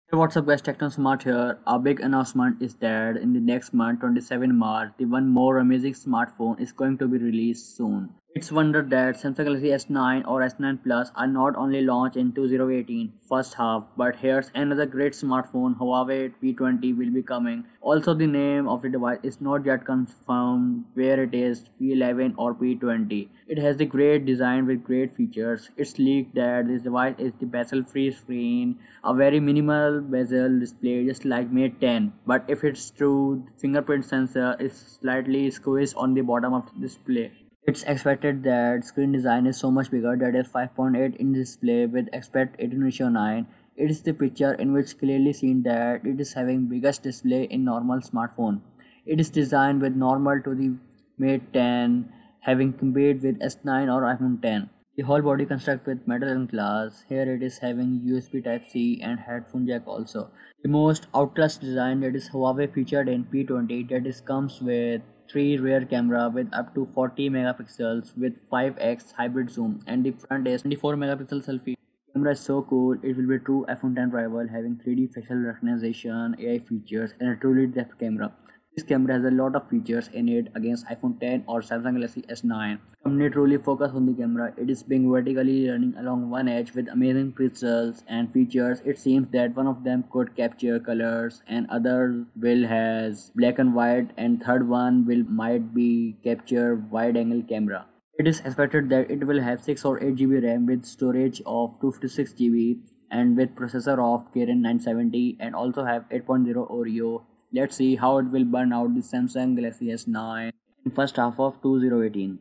Hey, what's up guys, Techno Smart here. Our big announcement is that in the next month, 27 March, the one more amazing smartphone is going to be released soon. It's wonder that Samsung Galaxy S9 or S9 Plus are not only launched in 2018 first half, but here's another great smartphone, Huawei P20 will be coming. Also the name of the device is not yet confirmed where it is, P11 or P20. It has the great design with great features. It's leaked that this device is the bezel-free screen, a very minimal bezel display just like Mate 10. But if it's true, the fingerprint sensor is slightly squeezed on the bottom of the display. It's expected that screen design is so much bigger that is 5.8 inch display with expect 18:9. It is the picture in which clearly seen that it is having biggest display in normal smartphone. It is designed with normal to the Mate 10 having compared with S9 or iPhone 10. The whole body construct with metal and glass. Here it is having USB Type-C and headphone jack also. The most outclass design that is Huawei featured in P20 that is comes with 3 rear camera with up to 40 megapixels with 5x hybrid zoom, and the front is 24 megapixel selfie. Camera is so cool, it will be true iPhone 10 rival having 3D facial recognition, AI features and a truly depth camera. This camera has a lot of features in it against iPhone 10 or Samsung Galaxy S9. Company truly focus on the camera. It is being vertically running along one edge with amazing pixels and features. It seems that one of them could capture colors and other will has black and white, and third one will might be capture wide angle camera. It is expected that it will have 6 or 8 GB RAM with storage of 256 GB and with processor of Kirin 970 and also have 8.0 Oreo. Let's see how it will burn out the Samsung Galaxy S9 in first half of 2018.